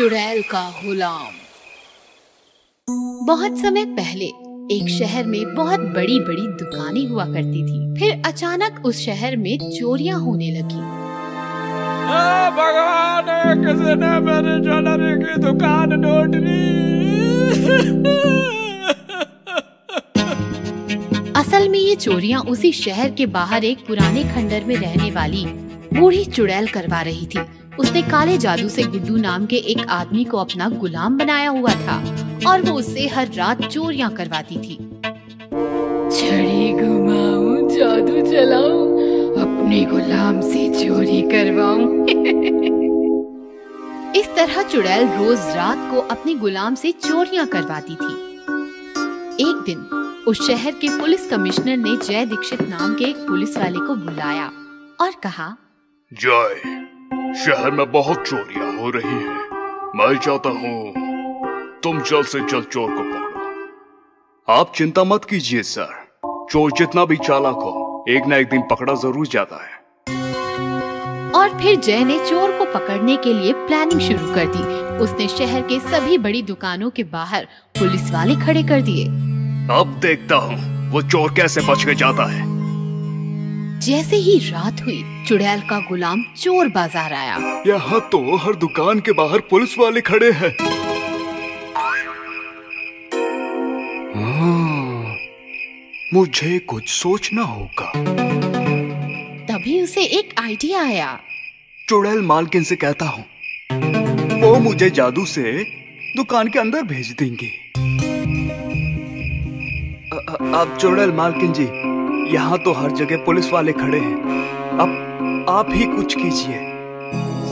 चुड़ैल का गुलाम। बहुत समय पहले एक शहर में बहुत बड़ी बड़ी दुकानें हुआ करती थी। फिर अचानक उस शहर में चोरियां होने लगी। भगवान, किसी ने मेरी ज्वेलरी की दुकान लूट ली। असल में ये चोरियां उसी शहर के बाहर एक पुराने खंडर में रहने वाली बूढ़ी चुड़ैल करवा रही थी। उसने काले जादू से गुड्डू नाम के एक आदमी को अपना गुलाम बनाया हुआ था और वो उससे हर रात चोरियां करवाती थी। छड़ी घुमाऊं, जादू चलाऊं, अपने गुलाम से चोरी करवाऊं। इस तरह चुड़ैल रोज रात को अपने गुलाम से चोरियां करवाती थी। एक दिन उस शहर के पुलिस कमिश्नर ने जय दीक्षित नाम के एक पुलिस वाले को बुलाया और कहा, जय, शहर में बहुत चोरियां हो रही है। मैं चाहता हूँ तुम जल्द से जल्द चोर को पकड़ो। आप चिंता मत कीजिए सर, चोर जितना भी चालाक हो एक न एक दिन पकड़ा जरूर जाता है। और फिर जय ने चोर को पकड़ने के लिए प्लानिंग शुरू कर दी। उसने शहर के सभी बड़ी दुकानों के बाहर पुलिस वाले खड़े कर दिए। अब देखता हूँ वो चोर कैसे बच के जाता है। जैसे ही रात हुई, चुड़ैल का गुलाम चोर बाजार आया। यहाँ तो हर दुकान के बाहर पुलिस वाले खड़े हैं। मुझे कुछ सोचना होगा। तभी उसे एक आइडिया आया। चुड़ैल मालकिन से कहता हूँ, वो मुझे जादू से दुकान के अंदर भेज देंगे। अब चुड़ैल मालकिन जी, यहाँ तो हर जगह पुलिस वाले खड़े हैं, अब आप ही कुछ कीजिए।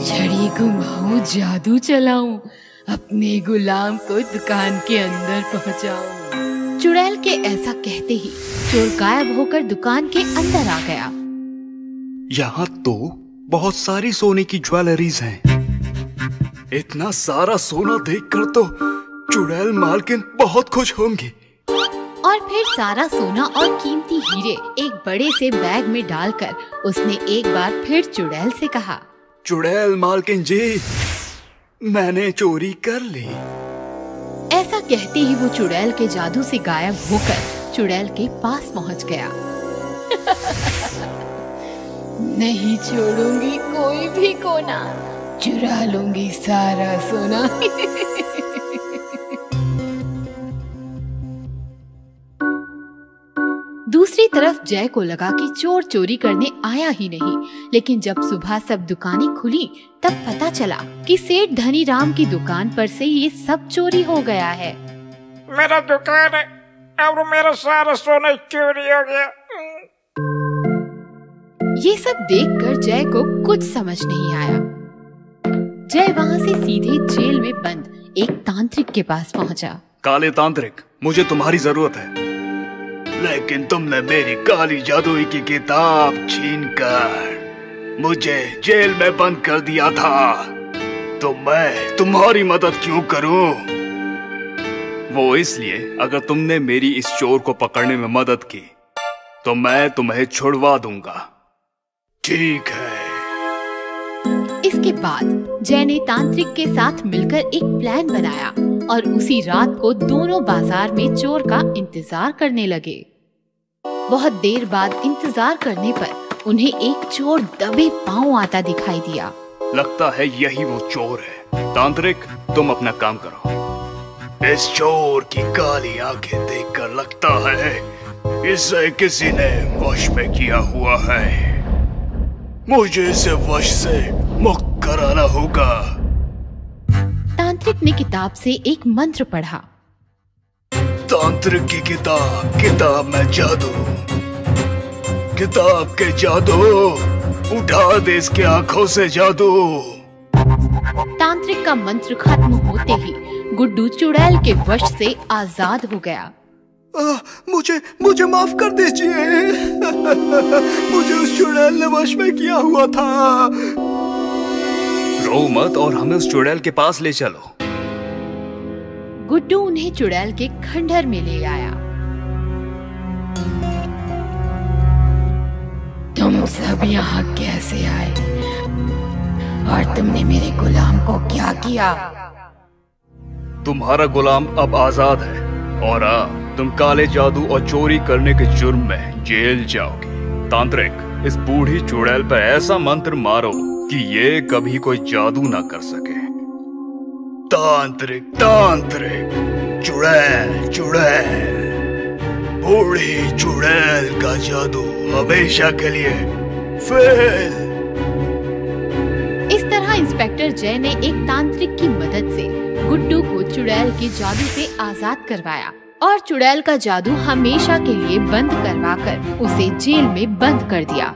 छड़ी घुमाऊं, जादू चलाऊं, अपने गुलाम को दुकान के अंदर पहुँचाऊं। चुड़ैल के ऐसा कहते ही चोर गायब होकर दुकान के अंदर आ गया। यहाँ तो बहुत सारी सोने की ज्वेलरीज हैं। इतना सारा सोना देखकर तो चुड़ैल मालकिन बहुत खुश होंगी। और फिर सारा सोना और कीमती हीरे एक बड़े से बैग में डालकर उसने एक बार फिर चुड़ैल से कहा, चुड़ैल मालकिन जी, मैंने चोरी कर ली। ऐसा कहते ही वो चुड़ैल के जादू से गायब होकर चुड़ैल के पास पहुंच गया। नहीं छोड़ूंगी कोई भी कोना, चुरा लूंगी सारा सोना। दूसरी तरफ जय को लगा कि चोर चोरी करने आया ही नहीं, लेकिन जब सुबह सब दुकानें खुली तब पता चला कि सेठ धनी राम की दुकान पर से ये सब चोरी हो गया है। मेरा दुकान है और मेरा सारा सोना चोरी हो गया। ये सब देखकर जय को कुछ समझ नहीं आया। जय वहाँ से सीधे जेल में बंद एक तांत्रिक के पास पहुँचा। काले तांत्रिक, मुझे तुम्हारी जरूरत है, लेकिन तुमने मेरी काली जादुई की किताब छीनकर मुझे जेल में बंद कर दिया था, तो मैं तुम्हारी मदद क्यों करूं? वो इसलिए, अगर तुमने मेरी इस चोर को पकड़ने में मदद की तो मैं तुम्हें छुड़वा दूंगा। ठीक है। इसके बाद जय ने तांत्रिक के साथ मिलकर एक प्लान बनाया और उसी रात को दोनों बाजार में चोर का इंतजार करने लगे। बहुत देर बाद इंतजार करने पर उन्हें एक चोर दबे पांव आता दिखाई दिया। लगता है यही वो चोर है। तांत्रिक, तुम अपना काम करो। इस चोर की काली आंखें देखकर लगता है इसे किसी ने वश में किया हुआ है। मुझे इसे वश से मुक्त कराना होगा। तांत्रिक ने किताब से एक मंत्र पढ़ा। तांत्रिक की किताब में जादू, किताब के जादू, उठा दे इसके आंखों से जादू। तांत्रिक का मंत्र खत्म होते ही गुड्डू चुड़ैल के वश से आजाद हो गया। मुझे माफ कर दीजिए। मुझे उस चुड़ैल ने वश में किया हुआ था। रो मत और हमें उस चुड़ैल के पास ले चलो। गुड्डू उन्हें चुड़ैल के खंडहर में ले आया। तुम सब यहाँ कैसे आए और तुमने मेरे गुलाम को क्या किया? तुम्हारा गुलाम अब आजाद है और अब तुम काले जादू और चोरी करने के जुर्म में जेल जाओगी। तांत्रिक, इस बूढ़ी चुड़ैल पर ऐसा मंत्र मारो कि ये कभी कोई जादू ना कर सके। तांत्रिक, तांत्रिक, चुड़ैल, चुड़ैल, बूढ़ी चुड़ैल का जादू हमेशा के लिए फेल। इस तरह इंस्पेक्टर जय ने एक तांत्रिक की मदद से गुड्डू को चुड़ैल के जादू से आजाद करवाया और चुड़ैल का जादू हमेशा के लिए बंद करवाकर उसे जेल में बंद कर दिया।